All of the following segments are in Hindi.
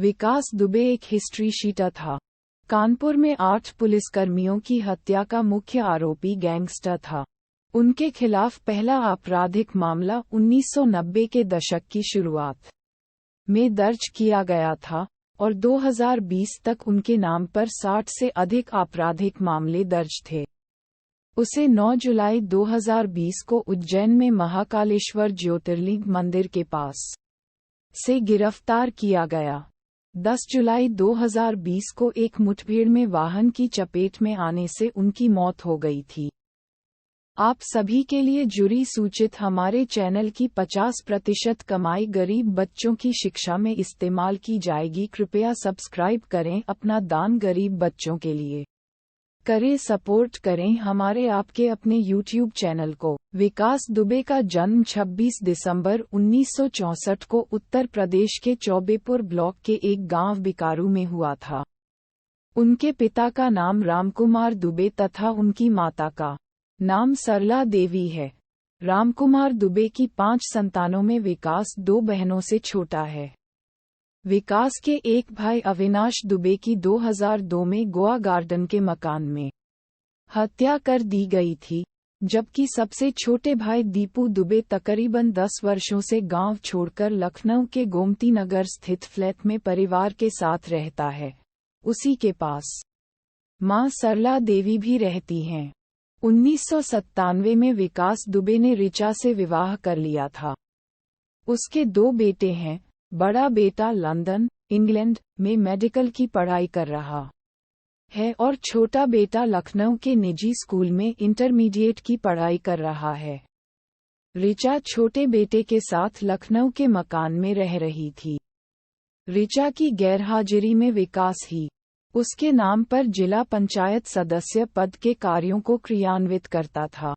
विकास दुबे एक हिस्ट्री शीटर था। कानपुर में 8 पुलिसकर्मियों की हत्या का मुख्य आरोपी गैंगस्टर था। उनके खिलाफ पहला आपराधिक मामला 1990 के दशक की शुरुआत में दर्ज किया गया था और 2020 तक उनके नाम पर 60 से अधिक आपराधिक मामले दर्ज थे। उसे 9 जुलाई 2020 को उज्जैन में महाकालेश्वर ज्योतिर्लिंग मंदिर के पास से गिरफ्तार किया गया। 10 जुलाई 2020 को एक मुठभेड़ में वाहन की चपेट में आने से उनकी मौत हो गई थी। आप सभी के लिए जुड़ी सूचित हमारे चैनल की 50% कमाई गरीब बच्चों की शिक्षा में इस्तेमाल की जाएगी। कृपया सब्सक्राइब करें, अपना दान गरीब बच्चों के लिए करें, सपोर्ट करें हमारे आपके अपने YouTube चैनल को। विकास दुबे का जन्म 26 दिसंबर 1964 को उत्तर प्रदेश के चौबेपुर ब्लॉक के एक गांव बिकारू में हुआ था। उनके पिता का नाम रामकुमार दुबे तथा उनकी माता का नाम सरला देवी है। रामकुमार दुबे की 5 संतानों में विकास 2 बहनों से छोटा है। विकास के एक भाई अविनाश दुबे की 2002 में गोवा गार्डन के मकान में हत्या कर दी गई थी, जबकि सबसे छोटे भाई दीपू दुबे तकरीबन 10 वर्षों से गांव छोड़कर लखनऊ के गोमती नगर स्थित फ्लैट में परिवार के साथ रहता है। उसी के पास मां सरला देवी भी रहती हैं। 1997 में विकास दुबे ने ऋचा से विवाह कर लिया था। उसके 2 बेटे हैं। बड़ा बेटा लंदन, इंग्लैंड में मेडिकल की पढ़ाई कर रहा है और छोटा बेटा लखनऊ के निजी स्कूल में इंटरमीडिएट की पढ़ाई कर रहा है। ऋचा छोटे बेटे के साथ लखनऊ के मकान में रह रही थी। ऋचा की गैरहाजिरी में विकास ही उसके नाम पर जिला पंचायत सदस्य पद के कार्यों को क्रियान्वित करता था।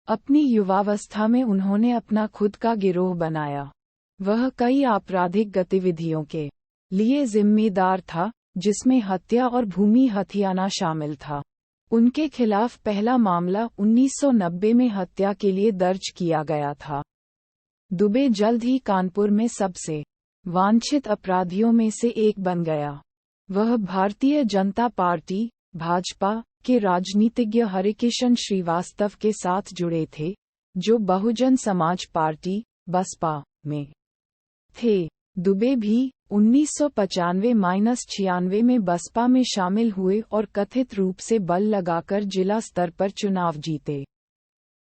अपनी युवावस्था में उन्होंने अपना खुद का गिरोह बनाया। वह कई आपराधिक गतिविधियों के लिए जिम्मेदार था, जिसमें हत्या और भूमि हथियाना शामिल था। उनके खिलाफ पहला मामला 1990 में हत्या के लिए दर्ज किया गया था। दुबे जल्द ही कानपुर में सबसे वांछित अपराधियों में से एक बन गया। वह भारतीय जनता पार्टी भाजपा के राजनीतिज्ञ हरिकिशन श्रीवास्तव के साथ जुड़े थे, जो बहुजन समाज पार्टी बसपा में थे। दुबे भी 1995-96 में बसपा में शामिल हुए और कथित रूप से बल लगाकर जिला स्तर पर चुनाव जीते।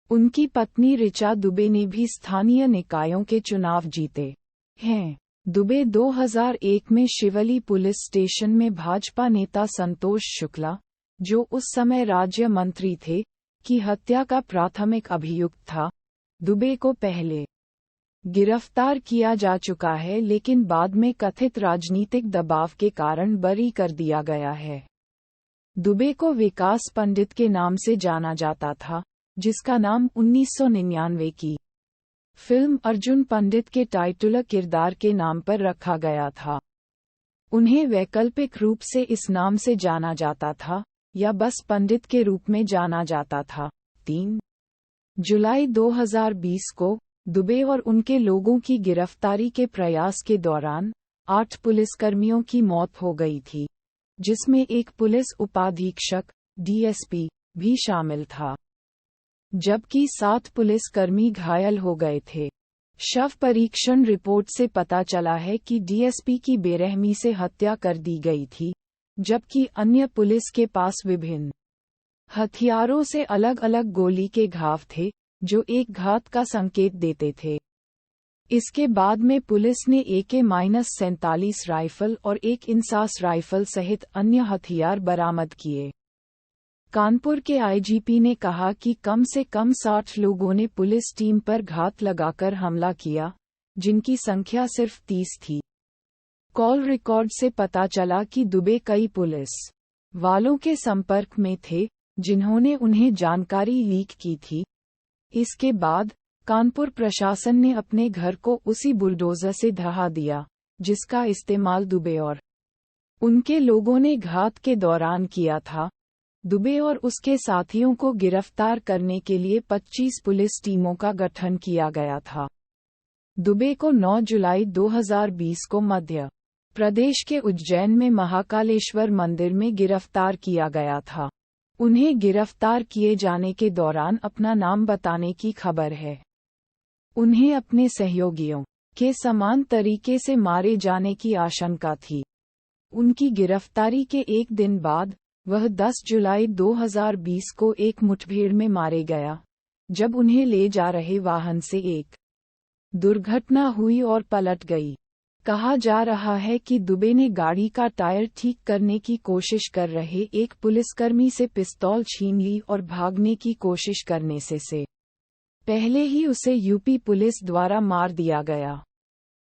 उनकी पत्नी ऋचा दुबे ने भी स्थानीय निकायों के चुनाव जीते हैं। दुबे 2001 में शिवली पुलिस स्टेशन में भाजपा नेता संतोष शुक्ला, जो उस समय राज्य मंत्री थे, की हत्या का प्राथमिक अभियुक्त था। दुबे को पहले गिरफ्तार किया जा चुका है, लेकिन बाद में कथित राजनीतिक दबाव के कारण बरी कर दिया गया है। दुबे को विकास पंडित के नाम से जाना जाता था, जिसका नाम 1999 की फिल्म अर्जुन पंडित के टाइटुलर किरदार के नाम पर रखा गया था। उन्हें वैकल्पिक रूप से इस नाम से जाना जाता था या बस पंडित के रूप में जाना जाता था। 3 जुलाई 2020 को दुबे और उनके लोगों की गिरफ्तारी के प्रयास के दौरान 8 पुलिसकर्मियों की मौत हो गई थी, जिसमें एक पुलिस उपाधीक्षक डीएसपी भी शामिल था, जबकि 7 पुलिसकर्मी घायल हो गए थे। शव परीक्षण रिपोर्ट से पता चला है कि डीएसपी की बेरहमी से हत्या कर दी गई थी, जबकि अन्य पुलिस के पास विभिन्न हथियारों से अलग अलग गोली के घाव थे, जो एक घात का संकेत देते थे। इसके बाद में पुलिस ने AK-47 राइफल और एक इंसास राइफल सहित अन्य हथियार बरामद किए। कानपुर के आईजीपी ने कहा कि कम से कम 60 लोगों ने पुलिस टीम पर घात लगाकर हमला किया, जिनकी संख्या सिर्फ 30 थी। कॉल रिकॉर्ड से पता चला कि दुबे कई पुलिस वालों के संपर्क में थे, जिन्होंने उन्हें जानकारी लीक की थी। इसके बाद कानपुर प्रशासन ने अपने घर को उसी बुलडोजर से ढहा दिया, जिसका इस्तेमाल दुबे और उनके लोगों ने घात के दौरान किया था। दुबे और उसके साथियों को गिरफ्तार करने के लिए 25 पुलिस टीमों का गठन किया गया था। दुबे को 9 जुलाई 2020 को मध्य प्रदेश के उज्जैन में महाकालेश्वर मंदिर में गिरफ्तार किया गया था। उन्हें गिरफ्तार किए जाने के दौरान अपना नाम बताने की खबर है। उन्हें अपने सहयोगियों के समान तरीके से मारे जाने की आशंका थी। उनकी गिरफ्तारी के एक दिन बाद वह 10 जुलाई 2020 को एक मुठभेड़ में मारे गया, जब उन्हें ले जा रहे वाहन से एक दुर्घटना हुई और पलट गई। कहा जा रहा है कि दुबे ने गाड़ी का टायर ठीक करने की कोशिश कर रहे एक पुलिसकर्मी से पिस्तौल छीन ली और भागने की कोशिश करने से पहले ही उसे यूपी पुलिस द्वारा मार दिया गया।